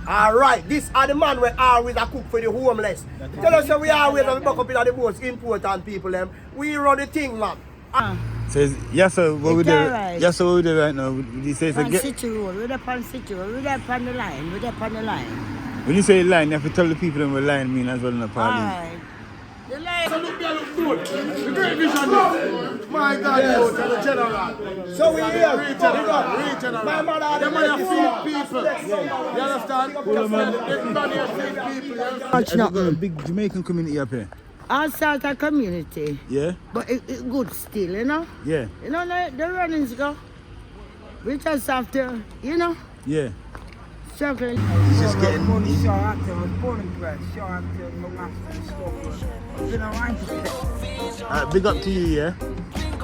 Alright, this are the man we always a cook for the homeless. Tell us that we always have buck up in the most important people them. We run the thing, man. Says, yes sir, what we do? Right. Yes sir, what we do right now? You say On City Road, we're up on City Road, we're up on the line, we're up on the line. when you say line, you have to tell the people that what line mean as well in the party. Alright. The line. So look there, look good. The great vision there. My God, yes. The general. So we here. Regional. My mother, them are feed people. You understand? Everybody has feed people. Have you got a big Jamaican community up here? All sort of community. Yeah? But it good still, you know? Yeah. You know, like the runnings go. We just have to, you know, Yeah. struggling. He's just getting... big up to you, yeah?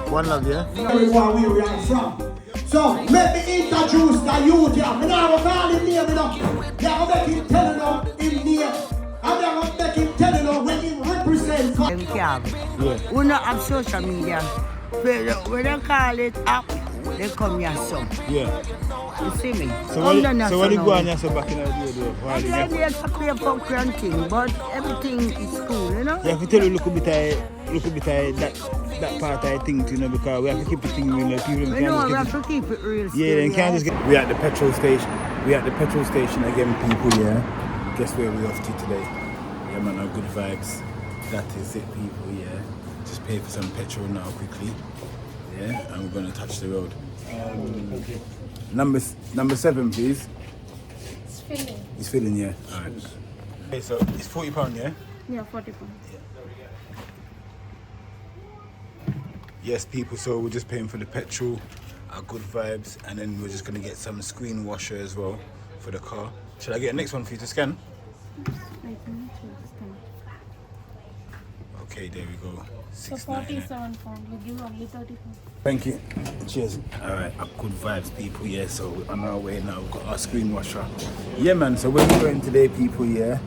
One love, yeah? Where we are from. So, let me introduce the youth here. I'm not call him name, you know. Yeah, I'm making tell him name. I'm making tell him when he represents. Yeah. We not have social media. When they call it app, they come here so. Yeah. You see me? So what do you go on here so back in the day? I said yes, I play punk and thing, but everything is cool, you know? You have to tell you look a bit that part I think, you know, because we have to keep the thing real. Like, people We know we have to keep it real still, yeah, then can't just get... We're at the petrol station. We're at the petrol station again, people, yeah. Guess where we're off to today? Yeah, man, our good vibes. That is it, people, yeah. Just pay for some petrol now quickly. Yeah, and we're gonna touch the road. Number 7, please. It's filling. It's filling, yeah. Alright. Okay, so it's £40, yeah? Yeah, 40 pounds. Yes, people, so we're just paying for the petrol, our good vibes, and then we're just gonna get some screen washer as well for the car. Should I get the next one for you to scan? Okay, there we go. So 47 pounds. We give only 30 pounds. Thank you. Cheers. Alright, our good vibes, people, yeah. So we're on our way now. We've got our screen washer. Yeah, man, so where we're going today, people, yeah,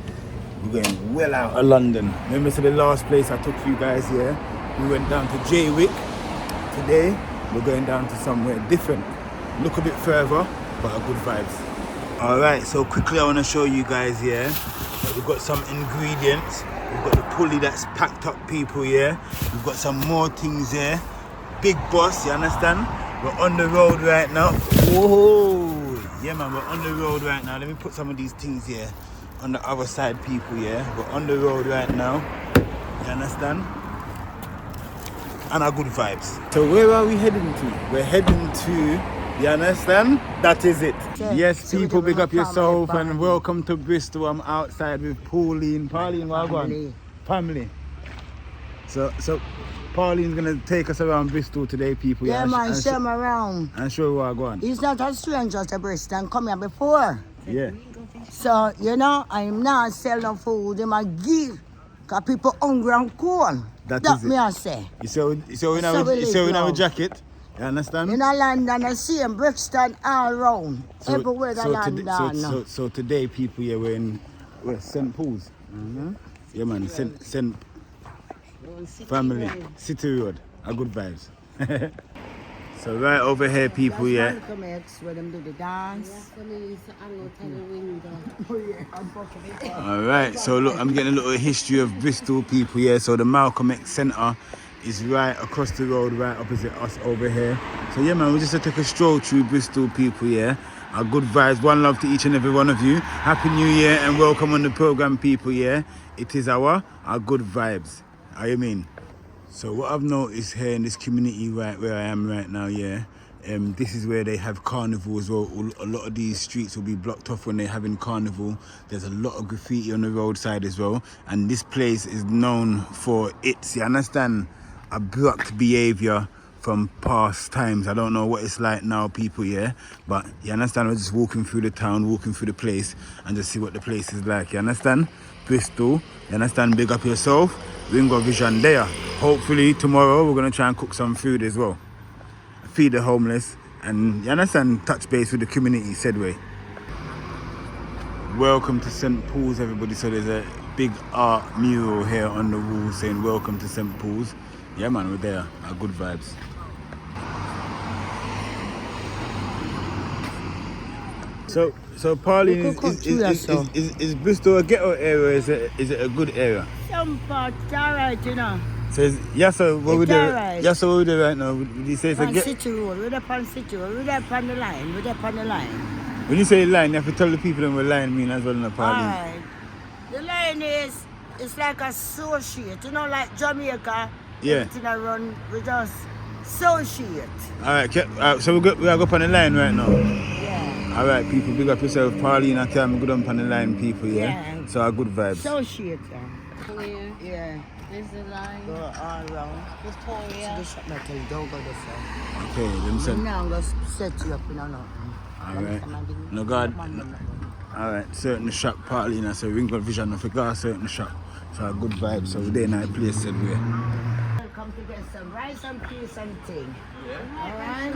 we're going well out of London. Remember to the last place I took you guys, yeah? We went down to Jaywick. Today, we're going down to somewhere different. Look a bit further, but our good vibes. Alright, so quickly I want to show you guys, yeah, that we've got some ingredients. We've got the pulley that's packed up, people, yeah. We've got some more things here. Big boss, you understand? We're on the road right now. Whoa! Yeah, man, we're on the road right now. Let me put some of these things here on the other side, people, yeah. We're on the road right now. You understand? And our good vibes. So where are we heading to? We're heading to, you understand? That is it. Yeah. Yes, So people, we're big gonna up yourself family. and welcome to Bristol. I'm outside with Pauline. Pauline, Wagwan. Family. So Pauline's gonna take us around Bristol today, people. Yeah, man, show him around. And show you Wagwan. He's not a stranger to Bristol and come here before. Yeah. So, you know, I'm not selling food in my give. Because people hungry and cold. That That is it. me I say. You see we live have a now. jacket. You understand? In a London, I see him, Brixton, all round. Everywhere the London. So today, people, yeah, we're in St. Paul's. Yeah, man, St. Family, City Road, a good vibes. So right over here, people, yeah. Malcolm X, where them do the dance. Alright, so look, I'm getting a little history of Bristol, people, yeah. So the Malcolm X Centre is right across the road, right opposite us over here. So yeah, man, we just take a stroll through Bristol, people, yeah. Our good vibes, one love to each and every one of you. Happy New Year and welcome on the program, people, yeah. It is our good vibes. How you mean? So what I've noticed here in this community right where I am right now, yeah, this is where they have carnival as well. A lot of these streets will be blocked off when they're having carnival. There's a lot of graffiti on the roadside as well. And this place is known for its, you understand, abrupt behaviour from past times. I don't know what it's like now, people, yeah, but you understand, we're just walking through the town, walking through the place and just see what the place is like, you understand? Bristol, you understand, big up yourself. Ringo Vision there. Hopefully tomorrow we're going to try and cook some food as well. Feed the homeless and, you understand, touch base with the community, said way. Welcome to St. Paul's, everybody. So there's a big art mural here on the wall saying welcome to St. Paul's. Yeah, man, we're there. Our good vibes. So Pauline, You could cook too, yeah, so. is Bristol a ghetto area? Is it a good area? Some parts alright, you know. So so what we It's do? alright. Yeah, so what we do right now? Would you say it's a On ghetto? City Road, we're up on City Road, we're up on the line, we're up on the line. When you say line, you have to tell the people that what line mean as well, no, Pauline. Alright. The line is, it's like associate, you know, like Jamaica. Yeah. Everything I run, we just associate. Alright, so we are go up on the line right now. Yeah. Alright, people, big up yourself. Pauline and Cam, good up on the line, people, yeah? Yeah. So our good vibes. Associate, yeah. Clear. Yeah. There's the line. Go all around. Victoria. This shop, I tell you, don't go this way. Okay, them said. Now I'm going to set you up in a nothing. Alright. No God. Alright, certain shop, Pauline, I say Ringo Vision, I forgot certain shop. So our good vibes, so we're there in our place, said we. Come to get some rice and peas and thing. Yeah. Alright?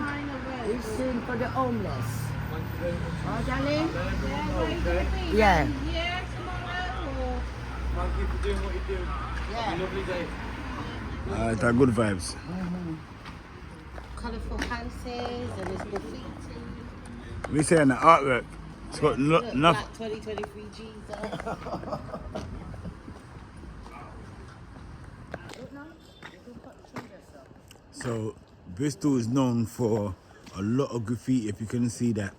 We're soon for the homeless. Oh, darling? Yeah. Yeah, tomorrow. Thank you for doing what you do. Yeah. Lovely day. Alright, our good vibes. Colourful houses and there's graffiti. We saying the artwork. It's got Look, enough. Black 2023 Jesus. So Bristol is known for a lot of graffiti. If you can see that,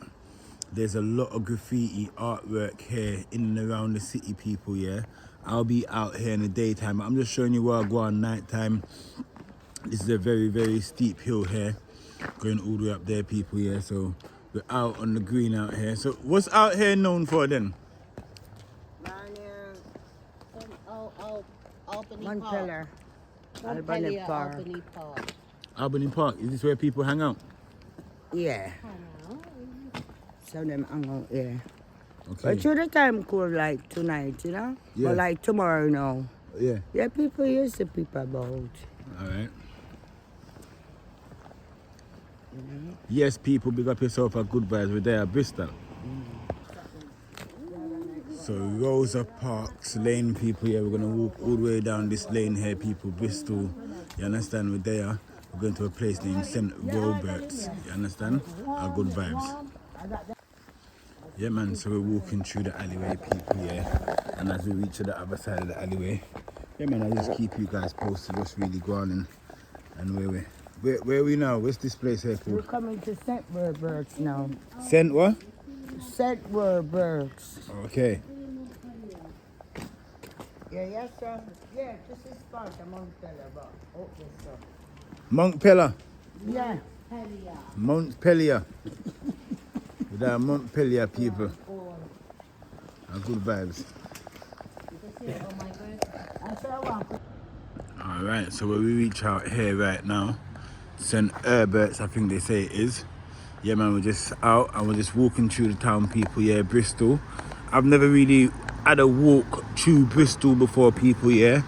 there's a lot of graffiti artwork here in and around the city, people. Yeah, I'll be out here in the daytime. I'm just showing you where I go on nighttime. This is a very, very steep hill here, going all the way up there, people. Yeah, so we're out on the green out here. So what's out here known for then? Albany Montpellier. Park. Albany Park. Albany Park. Albany Park. Is this where people hang out? Yeah. Some of them hang out, yeah. Okay. But through the time cold like tonight, you know? Yeah. But like tomorrow now. Yeah. Yeah, people used to people about. All right. Yes, people, big up yourself at Good Vibes. We're there at Bristol. So Rosa Parks Lane, people, yeah, we're gonna walk all the way down this lane here, people, Bristol. You understand? We're there. We're going to a place named St. Robert's. You understand? Our Good Vibes. Yeah, man, so we're walking through the alleyway, people, yeah. And as we reach to the other side of the alleyway, yeah, man, I'll just keep you guys posted what's really going on and where are we now? What's this place here We're called? coming to St. Robert's now. St. what? St. Robert's. Okay. Yeah, yes, sir. Yeah, this is part of Montpellier, but yes, sir. Montpellier. Yeah. Montpellier. With our Montpellier people. Our Good Vibes. Alright, so when we reach out here right now, St. Herbert's, I think they say it is. Yeah, man, we're just out and we're just walking through the town, people, yeah, Bristol. I've never really had a walk through Bristol before, people, yeah.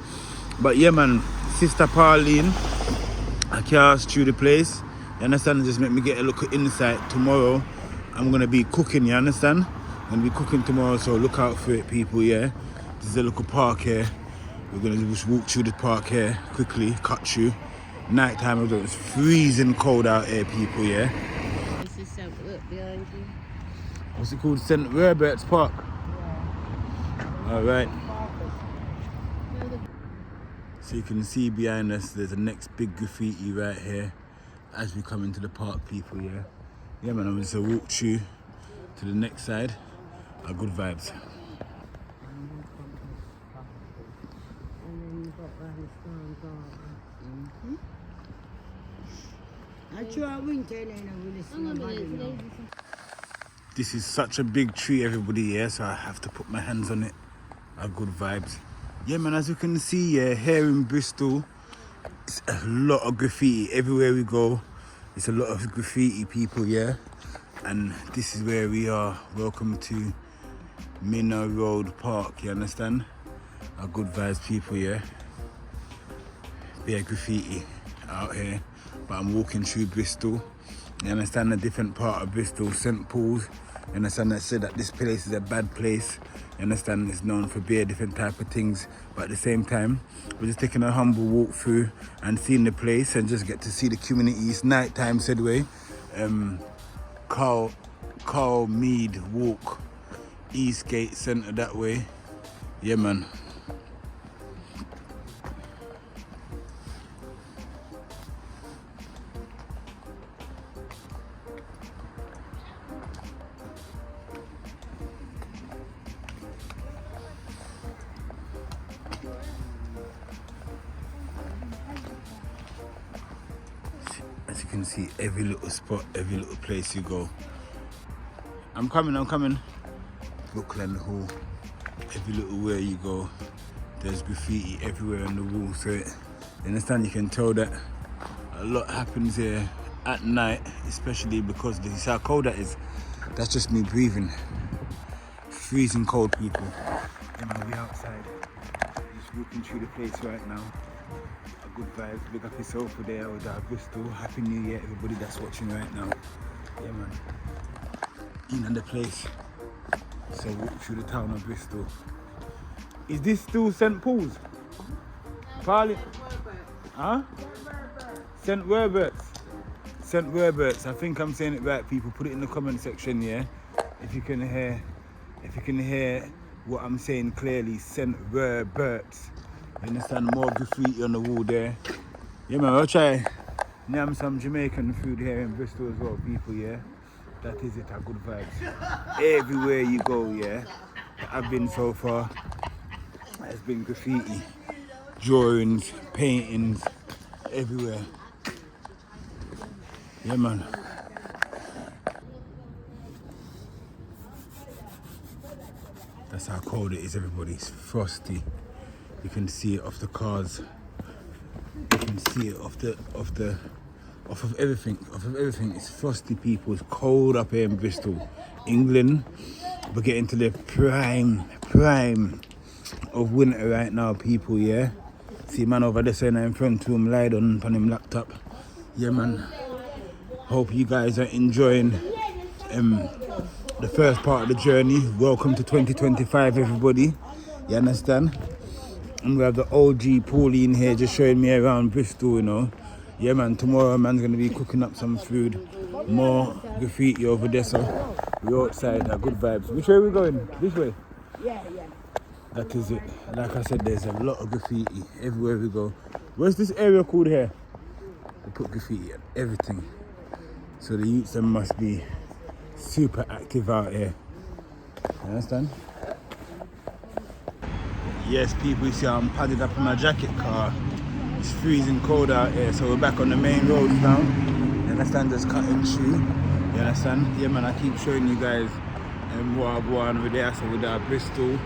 But yeah, man, Sister Pauline, I cast through the place. You understand? Just make me get a look at insight. Tomorrow, I'm going to be cooking, you understand? I'm going to be cooking tomorrow, so look out for it, people, yeah. This is a little park here. We're going to just walk through the park here, quickly, cut through. Nighttime, it's freezing cold out here, people, yeah. This is so up behind you. What's it called? St. Robert's Park? Yeah. Alright. So you can see behind us, there's a next big graffiti right here as we come into the park, people, yeah. Yeah, man, I'm just going to walk through to the next side. Our Good Vibes. This is such a big tree, everybody, yeah, so I have to put my hands on it. Our Good Vibes. Yeah, man, as you can see, yeah, here in Bristol, it's a lot of graffiti. Everywhere we go, it's a lot of graffiti, people, yeah. And this is where we are. Welcome to Minna Road Park, you understand? Our Good Vibes, people, yeah. Bare graffiti out here, but I'm walking through Bristol. You understand, a different part of Bristol, St. Paul's. You understand, I said that this place is a bad place. You understand, it's known for bare different type of things, but at the same time, we're just taking a humble walk through and seeing the place and just get to see the community. It's night time, said way. Carl Carl Mead Walk, Eastgate Centre that way. Yeah, man. As you can see, every little spot, every little place you go. I'm coming. Brooklyn Hall, every little where you go, there's graffiti everywhere on the wall. So you understand, you can tell that a lot happens here at night, especially because you see how cold that is. That's just me breathing. Freezing cold, people. And I'll be outside, just walking through the place right now. Good vibes, big up yourself for there with Bristol. Happy New Year, everybody that's watching right now. Yeah, man. In the place. So walk through the town of Bristol. Is this still St. Paul's? Huh? St. Werbert's. St. Werbert's. I think I'm saying it right, people. Put it in the comment section, yeah. If you can hear what I'm saying clearly, St. Werbert's. You understand? More graffiti on the wall there. Yeah, man, I'll try name some Jamaican food here in Bristol as well, people, yeah? That is it, a good vibes. Everywhere you go, yeah? I've been so far, there's been graffiti, drawings, paintings, everywhere. Yeah, man. That's how cold it is, everybody. It's frosty. You can see it off the cars. You can see it off of everything. It's frosty, people. It's cold up here in Bristol, England. We're getting to the prime of winter right now, people. Yeah. See man over there saying I'm in front to him, lied on him laptop. Yeah, man. Hope you guys are enjoying the first part of the journey. Welcome to 2025, everybody. You understand? And we have the OG Pauline here just showing me around Bristol, you know. Yeah, man, tomorrow man's going to be cooking up some food. More graffiti over there, so we're outside, good vibes. Which way are we going? This way? Yeah. That is it. Like I said, there's a lot of graffiti everywhere we go. What's this area called here? They put graffiti at everything. So the youths them must be super active out here. You understand? Yes, people, you see I'm padded up in my jacket car. It's freezing cold out here, so we're back on the main roads now. You understand, just cutting through. You understand? Yeah, man, I keep showing you guys what I go on with there, so with our Bristol.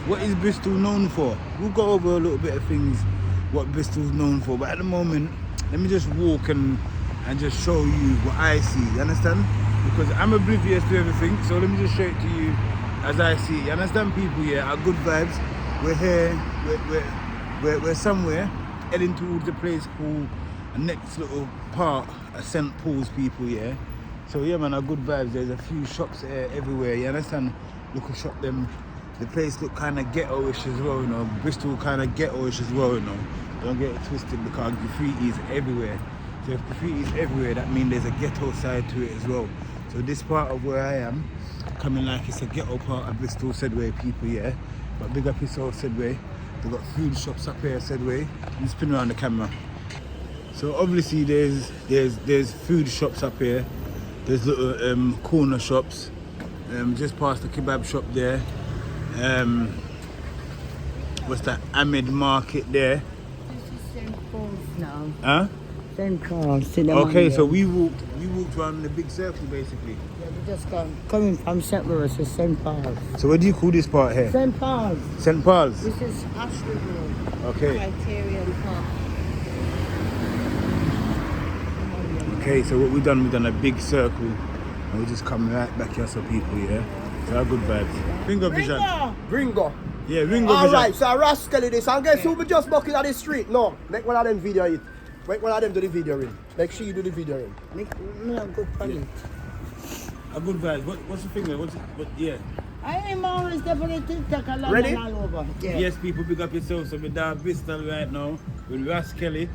What is Bristol known for? We'll go over a little bit of things, what Bristol's known for, but at the moment, let me just walk and just show you what I see, you understand? Because I'm oblivious to everything, so let me just show it to you as I see it. You understand, people? Yeah, our good vibes. We're here, we're somewhere heading towards a place called the next little part of St. Paul's, people, yeah? So yeah, man, our good vibes. There's a few shops here everywhere, you understand? Look at shop them. The place look kind of ghetto-ish as well, you know. Bristol kind of ghetto-ish as well, you know. Don't get it twisted because graffiti is everywhere. So if graffiti is everywhere, that means there's a ghetto side to it as well. So this part of where I am, coming like it's a ghetto part of Bristol, Sedway, people, yeah. But big up yourself, Sedway. They've got food shops up here, Sedway. You spin around the camera. So obviously there's food shops up here. There's little corner shops. Just past the kebab shop there. What's that? Ahmed Market there. This is St. Paul's now. Huh? St. Paul's. Okay, so we walked around the big circle basically. Yeah, we just coming from St. Louis to St. Paul's. So what do you call this part here? St. Paul's. St. Paul's? This is Ashford Road. Okay. Criterion Park. Okay, so what we've done a big circle and we just come right back here so people, yeah? So our good vibes. Ringo Vision. Ringo. Yeah, Ringo Vision. Alright, so rascal this. And guess who we just bucking at the street? No, make one of them video it. Make one of them do the video in. Make sure you do the video in. Make me a good point. A good vibes. What's the thing there? Yeah. I am always there for the TikTok and Ready? all over. Yeah. Yes, people, big up yourself. So we're down Bristol right now with Ras Kelly.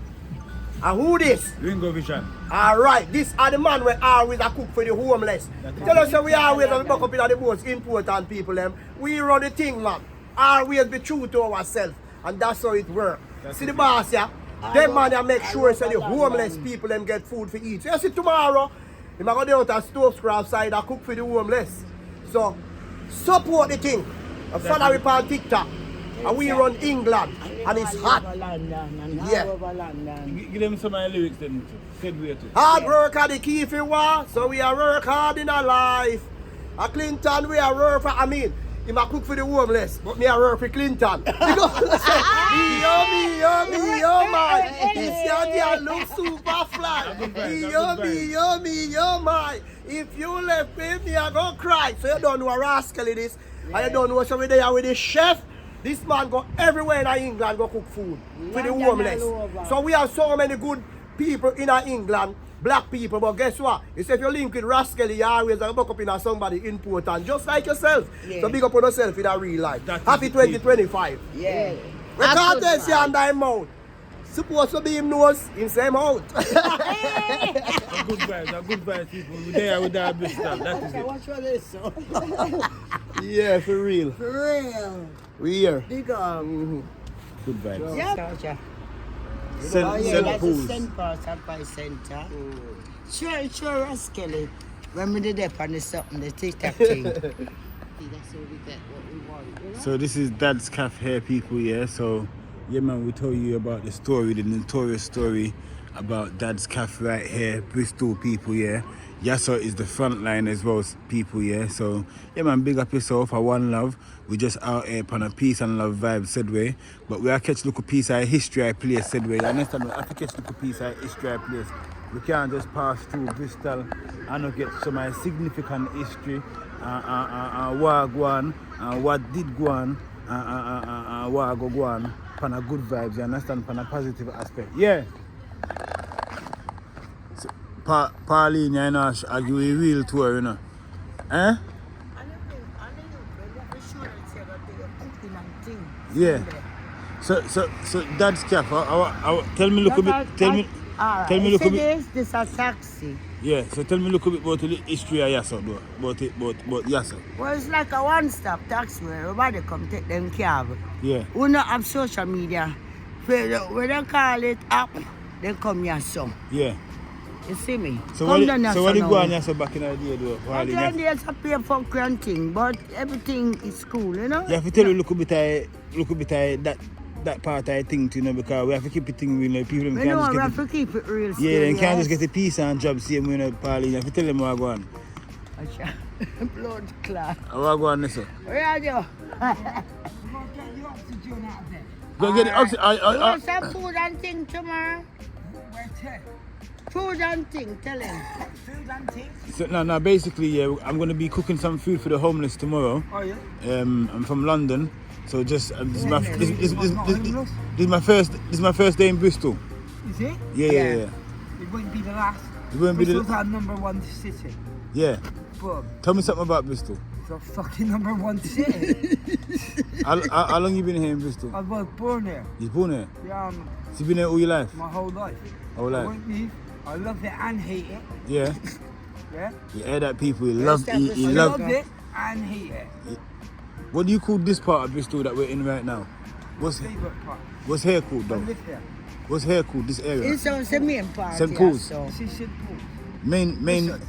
And who this? Ringo Vision. Alright, this are the man we always a cook for the homeless. Tell us that we always have back up in the most important people them. We run the thing, man. Always be true to ourselves. And that's how it works. See the boss, yeah? Them man they make sure so the homeless people them get food for eat. So you see tomorrow, they might go down to a stove scrap side and cook for the homeless. So support the thing. And follow it on TikTok. And we run England. And it's hot. Yeah. Give them some of the lyrics then. Hard work are the key if you want. So we are work hard in our life. At Clinton we are work for, he might cook for the homeless, but me I work for Clinton. Because me, oh my. This young girl look super fly. Me, oh my. If you left me, I go cry. So you don't know a rascal it is. And you don't know so we there with the chef. This man go everywhere in England go cook food for the homeless. So we have so many good people in England, black people, but guess what? You say if you link with rascal, you always buck up in somebody important, just like yourself. Yeah. So big up on yourself in a real life. Happy 2025. Yeah. We can't tell you on thy mouth. Supposed to be him nose, him same out. Good vibes, people. We're there with our Bristol. That is it. Watch for this, so. Yeah, for real. For real. We here. Big up. Good vibes. Yeah. St. Paul's. St. Paul's Supply Center. Sure, Rascally. When we did that on the something, the TikTok thing. That's all we get what we want, you know? So this is Dad's Cafe here, people, yeah. So yeah, man, we told you about the story, the notorious story about Dad's Cafe right here, Bristol, people, yeah. Yasso is the front line as well, people, yeah. So yeah, man, big up yourself. One love. We just out here on a peace and love vibe, said way. But we are catch look a piece of history I place, said way. You understand? We have to catch look a piece of history I place. We can't just pass through Bristol and not get some significant history, what go on, what did go on, what go on, on a good vibes, you understand, on a positive aspect. Yeah. So, Pauline, you know, I give you a real tour, you know. Eh? Yeah. So Dad's Cafe. Tell me look a bit. Tell me look a bit. This is a taxi. Yeah. So tell me look a bit about the history of Yasso, about Yasso. Well, it's like a one-stop taxi where everybody come take them cab. Yeah. We don't have social media. When they call it app, they come here so. Yeah. You see me? So what did you go on Yasso back in the day though? Back in the day, it's a pay for granting, but everything is cool, you know? You have to tell you look a bit of that part I think, you know, because we have to keep it thing real. People we know we have to keep it real still, yeah, and can't just get a piece and job same way, you know, Pauline. You have to tell them what I go on. Blood clot. What go on, sir? Where are you? Go get the oxygen. You want some food and thing tomorrow? Food and thing, tell him. Food and thing? So, no, basically, yeah, I'm going to be cooking some food for the homeless tomorrow. Oh, yeah? I'm from London, so just this is my first day in Bristol. Is it? Yeah. It won't be the last. It won't be the Bristol's our number one city. Yeah. But Tell me something about Bristol. it's a fucking number one city. How long you been here in Bristol? I was born here. You born here? Yeah, So you been here all your life? my whole life. Whole I life? won't leave. I love it and hate it. Yeah. Yeah. You hear that, people? You love I love it and hate it. What do you call this part of Bristol that we're in right now? Favourite part. What's here called I though? live here. What's here called? This area? It's the main part. St. Paul's. So. This is St. Paul's. Main. Listen.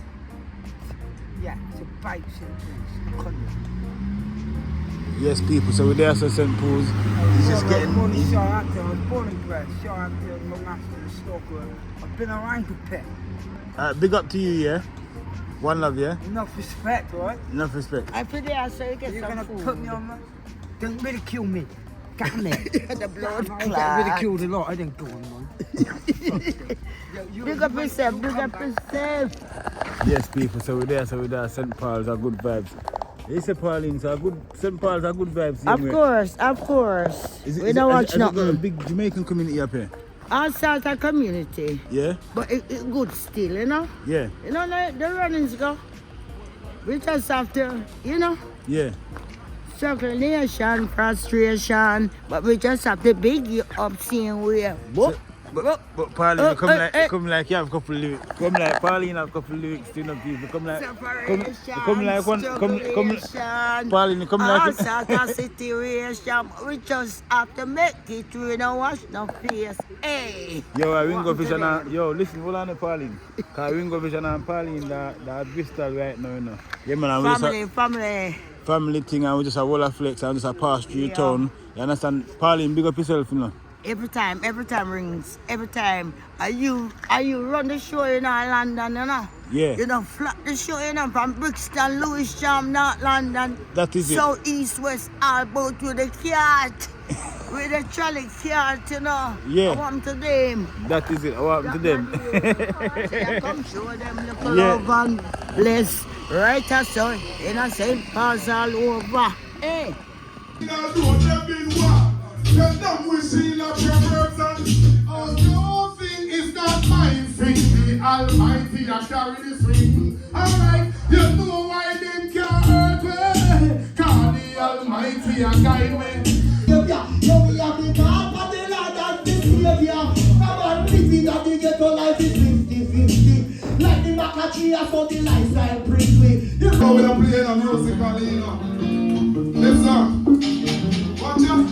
Yeah, it's about St. Paul's. Conway. Yes, people. So we're there, so St. Paul's. He's just I getting. was born in Southampton. I was born and bred. Southampton, Long Aston, Stockholm. I've been around a bit. Big up to you, yeah. One love, yeah. Enough respect, right? Enough respect. I put there so you get You're some gonna food. put me on that? Don't ridicule me. Got me. The blood I get clot. ridiculed a lot. I didn't go on, man. Big up yourself, big up yourself. Yes, people. So we're there. St. Paul's are good vibes. He said Pauline, so St. Paul's are good vibes. Of course. We don't watch has it got a nothing. big Jamaican community up here? Outside the community. Yeah. But it's good still, you know? Yeah. You know, the runnings go. We just have to, you know, Yeah. circulation, frustration, but we just have to big you up seeing where. Whoop. But Pauline, come like you have a couple of lyrics. Come like Pauline have a couple of lyrics to you know, people. Come like Pauline, come like all sort of situation. We just have to make it. We don't wash no face. Hey. Yo, Ringo Vision and listen, hold on Pauline. Cause Ringo Vision and Pauline that Bristol right now, you know. Yeah man, family thing, and we just a wall of flex and just a pass through town. You understand? Pauline, big up yourself, you know. Every time rings. Every time. Are you run the show in London, you know? Yeah. You know, flat the show, you know, from Bristol, Lewisham, North London. That is South, East, West, all about with the cart. With the trolley cart, you know. Yeah. I want to them. That is it. I want to them. Come show them, look love and bless. Right as so, in a St. Paul's all over. Hey. Tell them we see the proverbs and your thing is not mine thing. The Almighty I carry this ring. Alright, you know why them can't hurt me. Cause the Almighty I guide me. We have the top of the land and the Savior. About living that we get to life is 50-50. Like the Macachia for the lifestyle prickly. You know we are playing a musical, you know. Listen, watch out.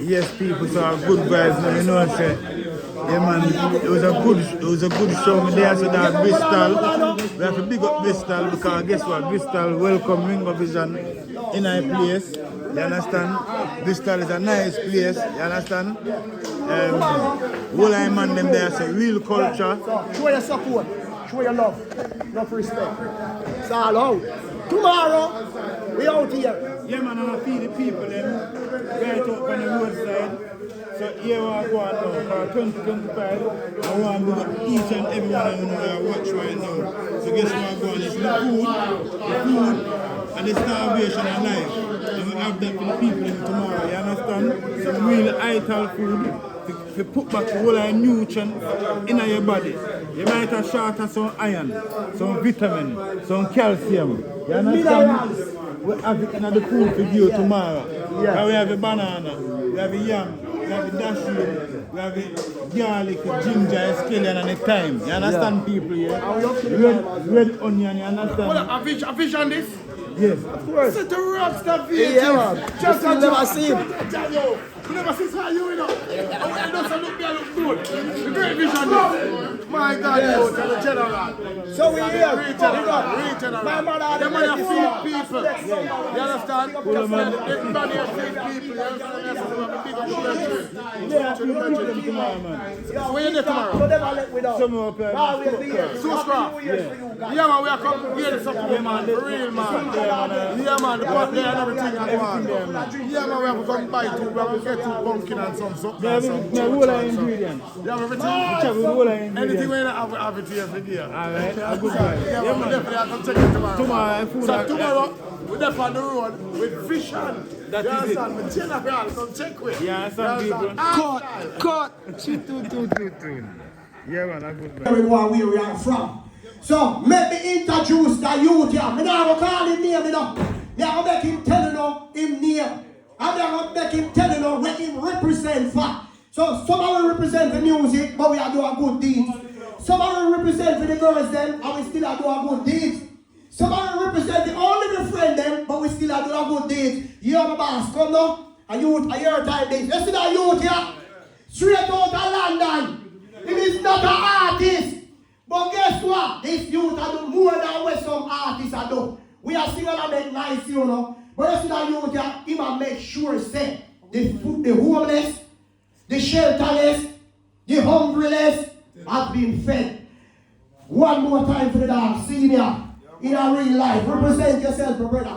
Yes, people, so our good guys now, you know what I say. Yeah man, it was a good show there, so that Bristol. We have to big up Bristol because guess what? Bristol welcome Ringo Vision in our place. You understand? Bristol is a nice place, you understand? All I man them there say real culture. Show your support, show your love, enough respect. It's all out. Tomorrow, we out here. Yeah man, and I feed the people them right up on the roadside. So here we go on now, for 2025, I want to do each and every one of them that watch right now. So guess what I'm going, it's the food, and the starvation of life. And we have that for the people tomorrow, you understand? Some real vital food to put back the whole of nutrients in your body. You might have short of some iron, some vitamin, some calcium. You understand? We have it in the food for you tomorrow. Yeah. We have a banana, we have a yam, we have a dashi, we have a garlic, ginger, scallion and a thyme. You understand people here? Red onion, you understand? What a vision this? Yes, of course. It's a rockstar video. Yeah, man. Just never seen. We never see how you know. And it doesn't look good. The great vision this. My God, yo, tell the general. So we here. Regional. My mother Them are feed people. You understand? Everybody feed people. You understand? So where you there tomorrow? So never let me down. Somewhere up here. Now we'll be here. So scrap. Yeah man, we are coming here to support man. For real man. Yeah man, the pot there and everything and one. Yeah man, we have to come buy two. We have to get two pumpkin and some soup. Yeah, all our ingredients. You have everything? Anything we have it here for here. Alright, a good guy. Yeah man, we definitely have to check it tomorrow. Tomorrow, food. So tomorrow, we're there on the road with vision. That you is understand? With general, some check with. Yeah, some people. Cut. Yeah man, a good guy. Everyone where we are from. So, let me introduce the youth here. I'm not going to call him name, I'm going to make him tell you him name. I'm going to make him tell you what him represent for. So, some of them represent the music, but we are doing good deeds. Some of them represent for the girls then, and we still are doing good deeds. Some of them represent the only the friend them, but we still are doing good deeds. You have a boss, come now, and youth, a year time this. You see that youth here? Straight out of London. It is not an artist. But guess what? This youth are doing more than what some artists are doing. We are still gonna make nice, you know. But you see that youth here, he will make sure say the homeless, the shelterless, the hungryless have been fed. One more time for the dog, senior, in a real life. Represent yourself, brother.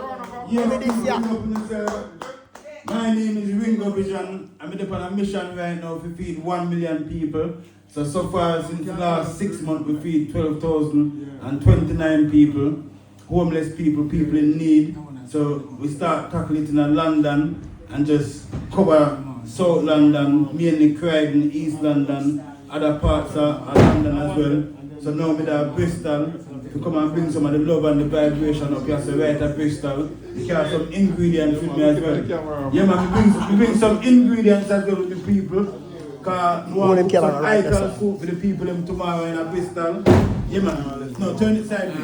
My name is Ringo Vision. I'm on a mission right now to feed 1 million people. So far since the last 6 months we feed 12,029 people, homeless people, people in need. So we start tackling it in London and just cover South London, mainly Croydon, East London, other parts of London as well. So now we have Bristol to come and bring some of the love and the vibration up here. So right at Bristol, we have some ingredients with me as well. Yeah man, we bring some ingredients as well with the people. Because we want to cook some ital food for the people tomorrow in Bristol. Yeah man, no, turn it sideways.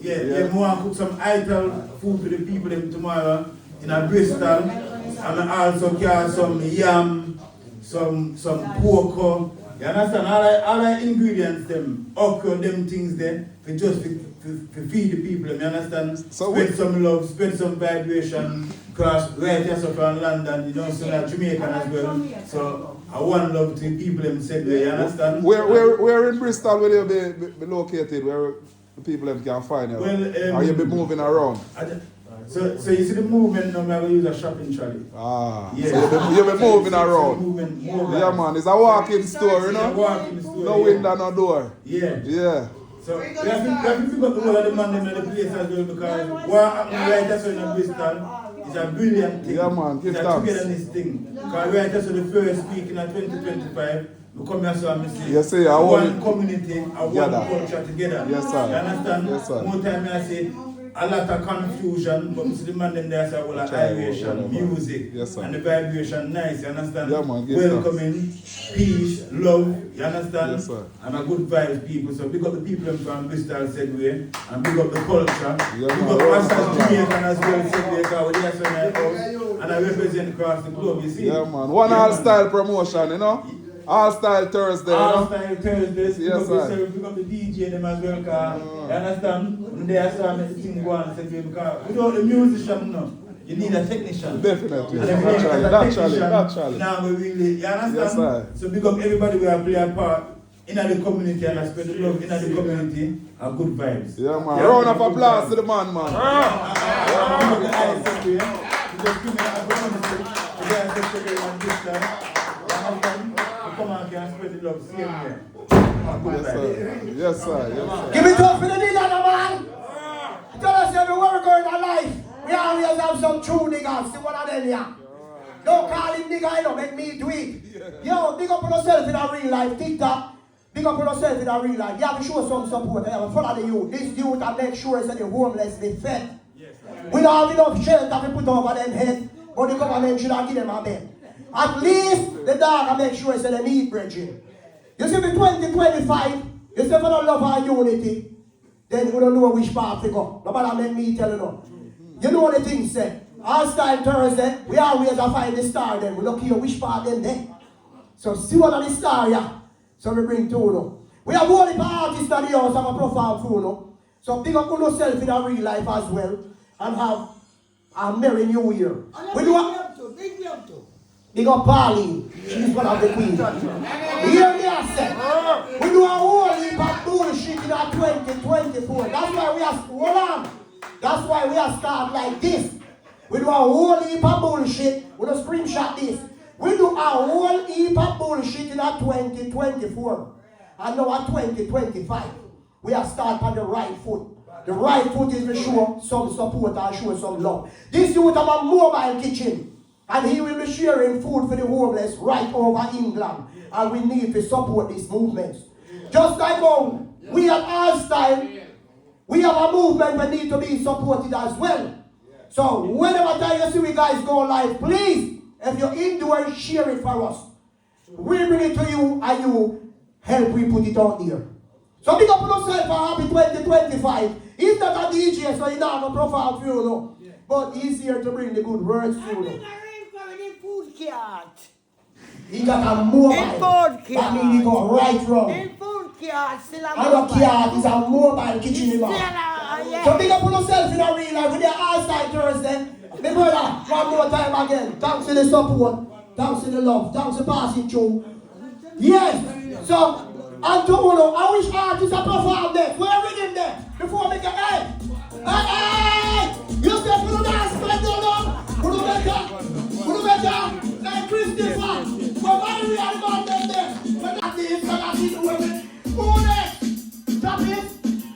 Yeah, we want to cook some ital food for the people tomorrow in Bristol. And also get some yam, some pork. You understand? All the ingredients, them okra, them things there, for just to feed the people. You understand? So spread some love, spread some vibration. Because right here so from London, you know, so like Jamaican as well. So I want love to the people them said there, you understand? Where in Bristol will you be located? Where the people them can find you? Well, or you be moving around? So you see the movement now, I'm going to use a shopping trolley. Ah, yeah. So you'll be moving around. Yeah man, it's a walk-in store, you know? It's a walk-in store, no window, no door. Yeah. So we have to pick up the whole of the man in the place as well because what happened right that's in Bristol is a brilliant thing. Yeah man, give thanks. It's a togetherness thing. Because right that's the first week in 2025, we come here so I'm saying yes, sir, one community, one culture together. Yes sir. You understand? Yes sir. More time I say a lot of confusion, but the man in there say well aeration, music, yes, and the vibration nice, you understand? Yeah, man, welcoming, peace, love, you understand? Yes, sir. And a good vibes people. So big up the people from Bristol said way, and big up the culture. Yeah, big up us as Jamaican as well said way, because we're there so nice house, and I represent across the globe, you see? Yeah man, one all-style promotion, you know? All-style Thursday, All-style Thursdays, yes, sir. Pick up the DJ them as well, because you understand? When they are starting to sing one, because without the musician, no, you need a technician. Definitely, And naturally. Now we really, you understand? Yes, sir. So big up everybody we are playing a part in the community and I spread the love in the community and good vibes. Yeah man, round of applause to the man. Come on, can spread the love, same here. Yes, sir. Give it up for the nigga, man. Tell us everywhere we go in our life. We always have some true niggas. See one of them here. Don't call him nigga, you know, make me do it. Yo, big up on yourself in a real life. TikTok. Big up on yourself in a real life. You have to show some support. You have to follow the youth. This youth and make sure that the homeless be fed. We don't have enough shelter to put over them head, but the government should have give them a bed. At least the dog can make sure that they eat bridging. You see, in 2025, you see, if you don't love our unity, then you don't know which path to go. No matter make me tell you no. You know what the thing said. All-Style Thursday, we always find the star then. We look here which part them there. So see one of the star here. So we bring two now. We have one artists that the house have a profile too now. So big up on yourself in our real life as well. And have a Merry New Year. We do a big up Pauline. She's one of the queens. Hear me I say. We do a whole heap of bullshit in our 2024. That's why we are hold on. That's why we are start like this. We do a whole heap of bullshit. We don't screenshot this. We do a whole heap of bullshit in our 2024. And now at 2025. We are start on the right foot. The right foot is to show some support and show some love. This youth have a mobile kitchen. And he will be sharing food for the homeless right over England. And we need to support these movements. Just like how we at All-Style, we have a movement that needs to be supported as well. So whenever time you see we guys go live, please, if you're indoors, share it for us. We bring it to you and you help we put it out there. So big up on yourself for happy 2025. He's not a DJ, so he's not a profile for you, no. But he's here to bring the good words to you. He got a mobile. That means he got right from. And a card is a mobile kitchen in man. So big up on yourself in a real life with the All-Style Thursday. My brother, one more time again. Thanks for the support. Thanks for the love. Thanks for passing through. Yes. So, and to Uno, I wish artists are perform there. Where are we in there? Before we get hey! You step for the dance, but don't know. Who better? Like Christopher. But why do we have about them there? But that's it, so that's it, women. Who next? Stop it.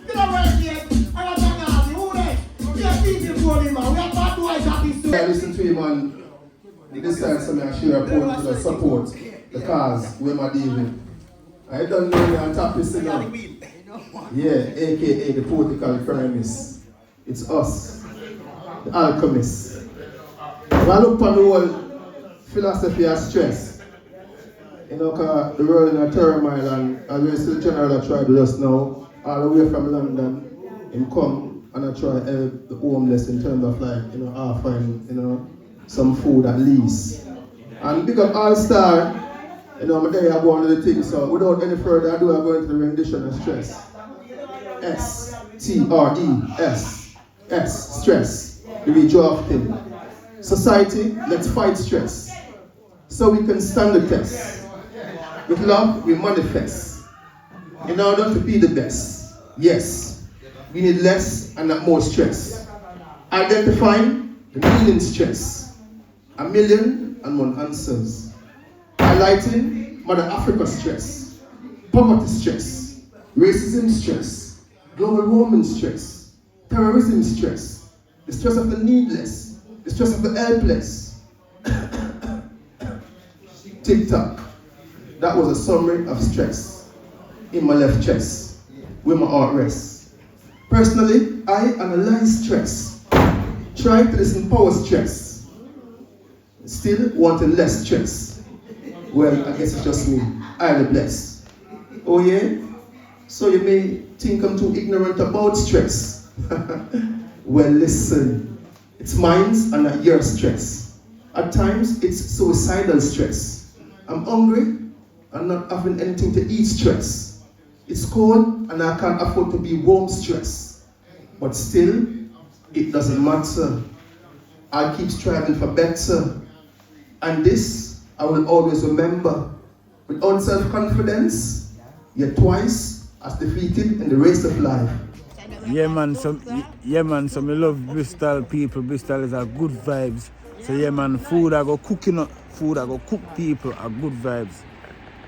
You don't work yet. I got to who next? We have people for me, man. I listen to him and he decides to share a poem to support the cause where I deal with. I don't know me on top of now. Yeah, aka the political economists. It's us, the alchemists. When I look upon the whole philosophy of stress, you know, cause the world in a turmoil and as we see the general that tried with us now, all the way from London, him come and I try to help the homeless in terms of like, you know, offering, you know, some food at least. And big up All Star, you know, I'm there I go on to the thing, so without any further ado, I'm going to the rendition of stress. S-T-R-E-S. S, stress. The withdraw thing. Society, let's fight stress. So we can stand the test. With love, we manifest. In order to be the best. Yes, we need less and not more stress. Identifying the meaning stress. 1,000,001 answers. Highlighting Mother Africa stress. Poverty stress. Racism stress. Global warming stress. Terrorism stress. The stress of the needless. The stress of the helpless. TikTok. That was a summary of stress in my left chest, where my heart rests. Personally, I analyze stress, trying to disempower stress, still wanting less stress. Well, I guess it's just me, I am blessed. Oh yeah? So you may think I'm too ignorant about stress. Well, listen, it's mine and not your stress. At times, it's suicidal stress. I'm hungry, and not having anything to eat stress. It's cold and I can't afford to be warm stress. But still, it doesn't matter. I keep striving for better. And this, I will always remember. Without self-confidence, you're twice as defeated in the race of life. Yeah man, so me love Bristol people. Bristol is a good vibes. So yeah man, food I go cooking up, food I go cook people are good vibes.